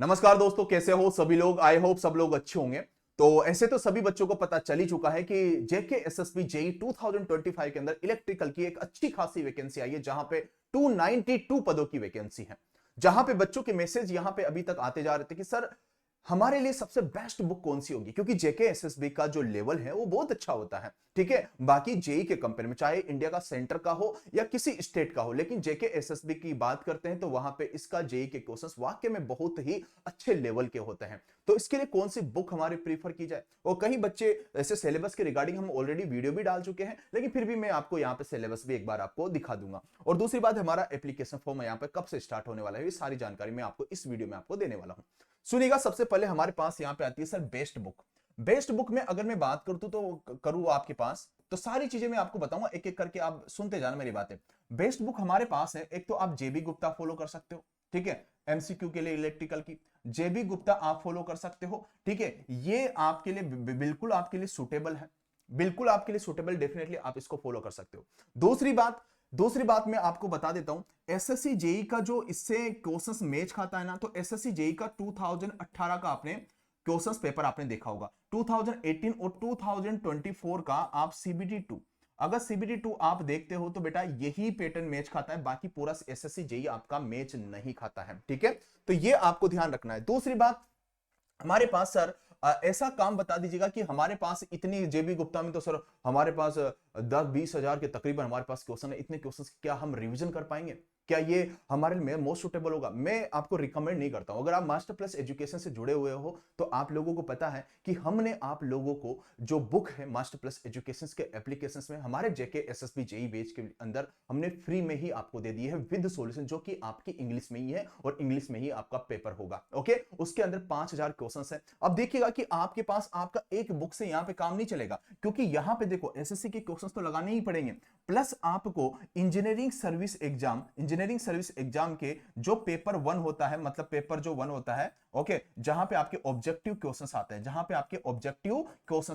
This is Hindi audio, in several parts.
नमस्कार दोस्तों, कैसे हो सभी लोग। आई होप सब लोग अच्छे होंगे। तो ऐसे तो सभी बच्चों को पता चल ही चुका है कि जेके एसएसबी जेई 2025 के अंदर इलेक्ट्रिकल की एक अच्छी खासी वैकेंसी आई है, जहां पे 292 पदों की वैकेंसी है। जहां पे बच्चों के मैसेज यहां पे अभी तक आते जा रहे थे कि सर हमारे लिए सबसे बेस्ट बुक कौन सी होगी, क्योंकि जेके एसएसबी का जो लेवल है वो बहुत अच्छा होता है। ठीक है, बाकी जेई के कंपेयर में, चाहे इंडिया का सेंटर का हो या किसी स्टेट का हो, लेकिन जेके एसएसबी की बात करते हैं तो वहां पे इसका जेई के क्वेश्चंस वाकई में बहुत ही अच्छे लेवल के होते हैं। तो इसके लिए कौन सी बुक हमारे प्रीफर की जाए, और कई बच्चे ऐसे सिलेबस के रिगार्डिंग हम ऑलरेडी वीडियो भी डाल चुके हैं, लेकिन फिर भी मैं आपको यहाँ पे सिलेबस भी एक बार आपको दिखा दूंगा। और दूसरी बात, हमारा एप्लीकेशन फॉर्म यहाँ पे कब से स्टार्ट होने वाला है, ये सारी जानकारी मैं आपको इस वीडियो में आपको देने वाला हूँ। सुनिएगा, सबसे पहले हमारे पास यहाँ पे आती है sir best book. Best book में अगर मैं बात करूँ तो करूँ आपके पास, तो सारी चीजें मैं आपको बताऊंगा एक एक करके, आप सुनते जाना मेरी बातें। बेस्ट बुक हमारे पास है, एक तो आप जेबी गुप्ता फॉलो कर सकते हो, ठीक है, एमसीक्यू के लिए इलेक्ट्रिकल की जेबी गुप्ता आप फॉलो कर सकते हो। ठीक है, ये आपके लिए बिल्कुल आपके लिए सुटेबल है, बिल्कुल आपके लिए सुटेबल, डेफिनेटली आप इसको फॉलो कर सकते हो। दूसरी बात मैं आपको बता देता हूं, एसएससी जेई का जो इससे क्वेश्चंस मैच खाता है ना, तो एसएससी जेई का 2018 का आपने क्वेश्चंस पेपर आपने देखा होगा, 2018 और 2024 का आप सीबीटी 2, अगर सीबीटी 2 आप देखते हो तो बेटा यही पैटर्न मैच खाता है, बाकी पूरा एसएससी जेई आपका मैच नहीं खाता है। ठीक है, तो ये आपको ध्यान रखना है। दूसरी बात, हमारे पास सर ऐसा काम बता दीजिएगा कि हमारे पास इतनी जेबी गुप्ता में तो सर हमारे पास 10-20 हजार के तकरीबन हमारे पास क्वेश्चन है। इतने क्वेश्चन क्या हम रिवीजन कर पाएंगे? क्या ये हमारे लिए मोस्ट सुटेबल होगा? मैं आपको रिकमेंड नहीं करता हूं। अगर आप मास्टर प्लस एजुकेशन से जुड़े हुए हो तो आप लोगों को पता है कि हमने आप लोगों को जो बुक है मास्टर प्लस एजुकेशन के एप्लीकेशंस में हमारे जेके एसएसबी जेई बैच के अंदर हमने फ्री में ही आपको दे दी है विद सॉल्यूशन, जो कि आपकी इंग्लिश में ही है और इंग्लिश में ही आपका पेपर होगा। ओके, उसके अंदर 5000 क्वेश्चंस है। अब देखिएगा कि आपके पास आपका एक बुक से यहां पे काम नहीं चलेगा, क्योंकि यहां पे देखो एसएससी के क्वेश्चंस तो लगाने ही पड़ेंगे, प्लस आपको इंजीनियरिंग सर्विस एग्जाम के जो पेपर 1 होता है, मतलब पेपर जो 1 होता है, ओके, जहां पे आपके ऑब्जेक्टिव क्वेश्चंस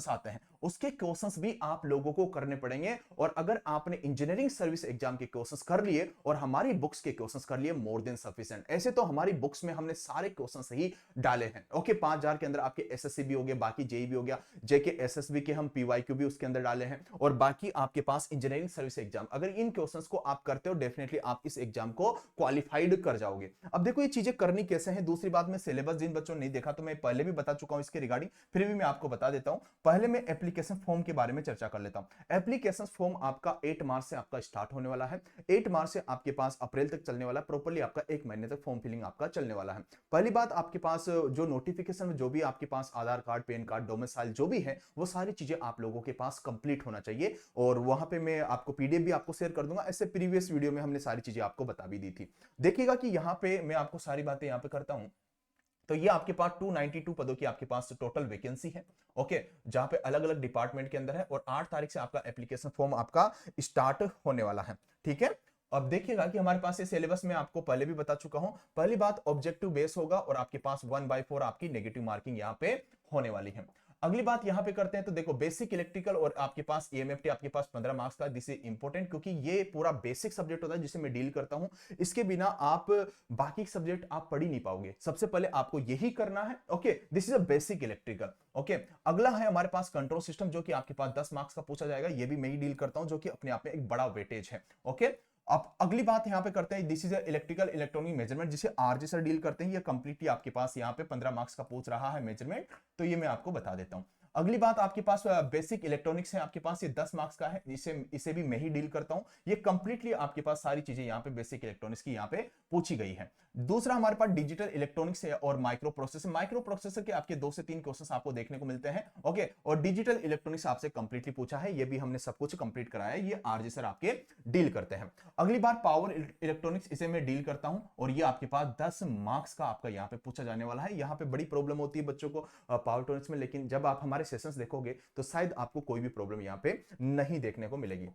आते हैं, उसके क्वेश्चंस भी आप लोगों को करने पड़ेंगे। और अगर आपने इंजीनियरिंग सर्विस एग्जाम के क्वेश्चंस कर लिए और हमारी बुक्स के क्वेश्चंस कर लिए, मोर देन सफिशिएंट। ऐसे तो हमारी बुक्स में हमने सारे क्वेश्चंस ही डाले हैं। ओके, 5000 के अंदर आपके एसएससी भी हो गया, बाकी जेई भी हो गया, जेके एसएसबी के हम पीवाईक्यू भी उसके अंदर डाले हैं, और बाकी आपके पास इंजीनियरिंग सर्विस एग्जाम, अगर इन क्वेश्चंस को आप करते हो डेफिनेटली आप इस एग्जाम को क्वालिफाइड कर जाओगे। अब देखो ये चीजें करनी कैसे हैं। दूसरी बात, मैं सिलेबस जिन बच्चों ने नहीं देखा तो मैं पहले भी बता चुका हूं इसके रिगार्डिंग, फिर भी मैं आपको बता देता हूं। पहले मैं एप्लीकेशन फॉर्म के बारे में चर्चा कर लेता हूं। एप्लीकेशन फॉर्म आपका 8 मार्च से आपका स्टार्ट होने वाला है। 8 मार्च से आपके पास अप्रैल तक चलने वाला, प्रॉपर्ली आपका 1 महीने तक फॉर्म फिलिंग आपका चलने वाला है। पहली बात, आपके पास जो नोटिफिकेशन में जो भी आपके पास आधार कार्ड, पैन कार्ड, डोमिसाइल जो भी है, वो सारी चीजें आप लोगों के पास कंप्लीट होना चाहिए। और वहां पे मैं आपको पीडीएफ भी आपको शेयर कर दूंगा, ऐसे प्रीवियस वीडियो में हमने सारी चीजें आपको बता भी दी थी। देखिएगा कि यहां पे मैं आपको सारी बातें यहां पे करता हूं। तो ये आपके पास 292 पदों की आपके पास टोटल वैकेंसी है। ओके, जहां पे अलग अलग डिपार्टमेंट के अंदर है, और 8 तारीख से आपका एप्लीकेशन फॉर्म आपका स्टार्ट होने वाला है। ठीक है, अब देखिएगा कि हमारे पास ये सिलेबस में आपको पहले भी बता चुका हूं। पहली बात, ऑब्जेक्टिव बेस होगा और आपके पास 1/4 आपकी नेगेटिव मार्किंग यहां पे होने वाली है। अगली बात यहां पे करते हैं, तो देखो बेसिक इलेक्ट्रिकल और आपके पास ईएमएफटी आपके पास 15 मार्क्स का। दिस इज इंपॉर्टेंट, क्योंकि ये पूरा बेसिक सब्जेक्ट होता है जिसे मैं डील करता हूं। इसके बिना आप बाकी सब्जेक्ट आप पढ़ ही नहीं पाओगे, सबसे पहले आपको यही करना है। Okay, this is a basic electrical. Okay, अगला है हमारे पास कंट्रोल सिस्टम, जो कि आपके पास 10 मार्क्स का पूछा जाएगा, ये भी मैं ही डील करता हूं, जो कि अपने आप में एक बड़ा वेटेज है। ओके, अब अगली बात यहां पे करते हैं, this is electrical electronic measurement, जिसे आरजे सर डील करते हैं। ये कंप्लीटली आपके पास यहां पे 15 मार्क्स का पूछ रहा है मेजरमेंट, तो ये मैं आपको बता देता हूं। अगली बात, आपके पास बेसिक इलेक्ट्रॉनिक्स है, आपके पास ये 10 मार्क्स का है, इसे भी मैं ही डील करता हूं। ये कंप्लीटली आपके पास सारी चीजें यहां पे बेसिक इलेक्ट्रॉनिक्स की यहां पे पूछी गई है। दूसरा हमारे पास डिजिटल इलेक्ट्रॉनिक्स है और माइक्रो प्रोसेसर के आपके 2 से 3 क्वेश्चंस आपको देखने को मिलते हैं। ओके, और डिजिटल इलेक्ट्रॉनिक्स आपसे कंप्लीटली पूछा है, ये भी हमने सब कुछ कंप्लीट कराया है, ये आरजे सर आपके डील करते हैं। अगली बात, पावर इलेक्ट्रॉनिक्स, इसे मैं डील करता हूं, और ये आपके पास 10 मार्क्स का आपका यहां पे पूछा जाने वाला है। यहां पे बड़ी प्रॉब्लम होती है बच्चों को पावर इलेक्ट्रॉनिक्स में, लेकिन जब आप हमारे सेशंस देखोगे तो शायद आपको कोई भी प्रॉब्लम यहां पे नहीं देखने को मिलेगी।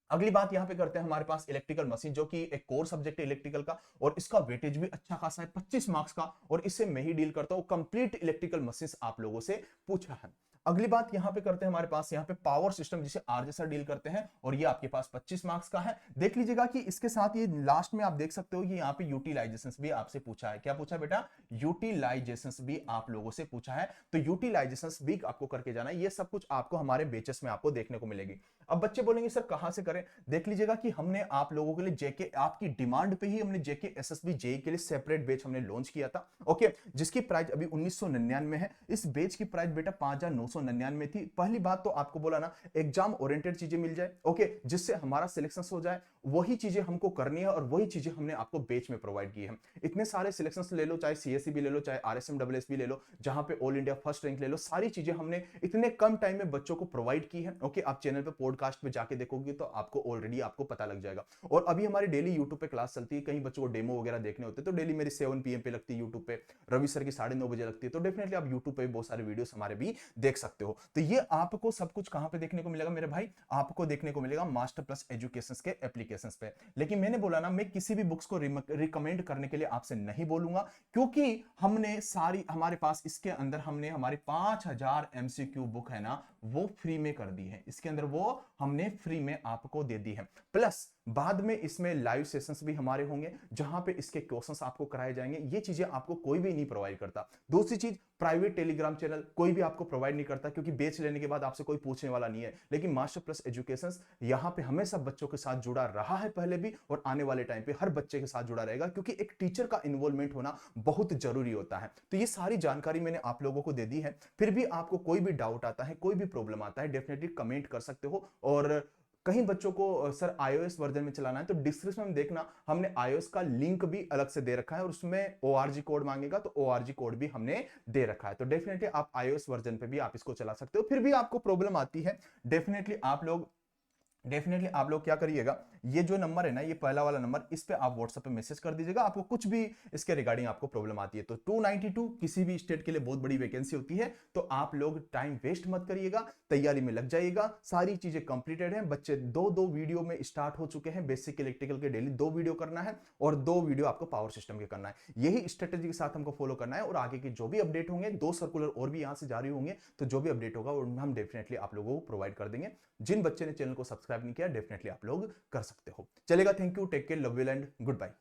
अगली बात यहां पे करते हैं, हमारे पास इलेक्ट्रिकल मशीन, जो कि एक कोर सब्जेक्ट है इलेक्ट्रिकल का, और इसका वेटेज भी अच्छा खासा है, 25 मार्क्स का, और इससे मैं ही डील करता हूं। कंप्लीट इलेक्ट्रिकल मशीन आप लोगों से पूछा है। अगली बात यहां पे करते हैं, हमारे पास यहां पे पावर सिस्टम जिसे आरजे सर डील करते हैं, और ये आपके पास 25 मार्क्स का है। देख लीजिएगा कि इसके साथ ये लास्ट में आप देख सकते हो कि यहाँ पे यूटिलाइजेशंस भी आपसे पूछा है। क्या पूछा है बेटा? यूटिलाइजेशंस भी आप लोगों से पूछा है, तो यूटिलाइजेशंस भी आपको करके जाना है। ये सब कुछ आपको हमारे बेचेस में आपको देखने को मिलेगी। अब बच्चे बोलेंगे सर कहां से करें? देख लीजिएगा कि हमने आप लोगों के लिए जेके, आपकी डिमांड पे ही हमने जेके एसएसबी जेई के लिए सेपरेट बैच हमने लॉन्च किया था, ओके, जिसकी प्राइस अभी 1999 है। इस बैच की प्राइस बेटा 5999 थी। पहली बात तो आपको बोला ना, एग्जाम ओरिएंटेड चीजें मिल जाए, ओके, जिससे हमारा सिलेक्शन हो जाए, वही चीजें हमको करनी है और वही चीजें हमने आपको बैच में प्रोवाइड की है। इतने सारे सिलेक्शंस ले लो, चाहे सीएससी भी ले लो, चाहे आरएसएमडब्ल्यूएस भी ले लो, जहां पे ऑल इंडिया फर्स्ट रैंक ले लो, सारी चीजें हमने इतने कम टाइम में बच्चों को प्रोवाइड की है, ओके। आप चैनल पे पॉडकास्ट पे जाके देखोगे तो आपको ऑलरेडी आपको पता लग जाएगा। और अभी हमारी डेली यूट्यूब पे क्लास चलती है, कहीं बच्चों को डेमो वगैरह देखने होते हैं तो डेली मेरी 7 PM पे लगती है यूट्यूब पे, रवि सर की 9:30 बजे लगती है, तो डेफिनेटली आप यूट्यूब पे भी बहुत सारे वीडियोस हमारे भी देख सकते हो। तो ये आपको सब कुछ कहां पे देखने को मिलेगा मेरे भाई? आपको देखने को मिलेगा मास्टर प्लस एजुकेशन के एप्लीकेशंस पे। लेकिन मैंने बोला ना, मैं किसी भी बुक्स को रिकमेंड करने के लिए आपसे नहीं बोलूंगा, क्योंकि हमने सारी, हमारे पास इसके अंदर हमने हमारी 5000 MCQ बुक है ना, वो फ्री में कर दी है। इसके अंदर वो हमने फ्री में आपको दे दी है। प्लस बाद में इसमें लाइव सेशंस भी हमारे होंगे, जहां पे इसके क्वेश्चंस आपको कराए जाएंगे। ये चीजें आपको कोई भी नहीं प्रोवाइड करता। दूसरी चीज, प्राइवेट टेलीग्राम चैनल कोई भी आपको प्रोवाइड नहीं करता, क्योंकि बेच लेने के बाद आपसे कोई पूछने वाला नहीं है। लेकिन मास्टर प्लस एजुकेशन यहां पे हमेशा बच्चों के साथ जुड़ा रहा है पहले भी, और आने वाले टाइम पे हर बच्चे के साथ जुड़ा रहेगा, क्योंकि एक टीचर का इन्वॉल्वमेंट होना बहुत जरूरी होता है। तो ये सारी जानकारी मैंने आप लोगों को दे दी है। फिर भी आपको कोई भी डाउट आता है, कोई भी प्रॉब्लम आता है, डेफिनेटली कमेंट कर सकते हो। और कहीं बच्चों को सर iOS वर्जन में चलाना है, तो डिस्क्रिप्शन में देखना, हमने iOS का लिंक भी अलग से दे रखा है, और उसमें ORG कोड मांगेगा तो ORG कोड भी हमने दे रखा है। तो डेफिनेटली आप iOS वर्जन पे भी आप इसको चला सकते हो। फिर भी आपको प्रॉब्लम आती है, डेफिनेटली आप लोग क्या करिएगा, ये जो नंबर है ना, ये पहला वाला नंबर, इस पे आप व्हाट्सएप पे मैसेज कर दीजिएगा। आपको कुछ भी इसके रिगार्डिंग आपको प्रॉब्लम आती है तो 292 किसी भी स्टेट के लिए बहुत बड़ी वैकेंसी होती है। तो आप लोग टाइम वेस्ट मत करिएगा, तैयारी में लग जाइएगा। सारी चीजें कंप्लीटेड हैं। बच्चे दो वीडियो में स्टार्ट हो चुके हैं। बेसिक इलेक्ट्रिकल के डेली 2 वीडियो करना है, और 2 वीडियो आपको पावर सिस्टम के करना है। यही स्ट्रेटेजी के साथ हमको फॉलो करना है, और आगे की जो भी अपडेट होंगे, 2 सर्कुलर और भी यहां से जारी होंगे, तो जो भी अपडेट होगा हम डेफिनेटली आप लोगों को प्रोवाइड कर देंगे। जिन बच्चे ने चैनल को सब्सक्राइब नहीं किया, डेफिनेटली आप लोग कर सकते हो। चलेगा, thank you, take care, love you and good bye.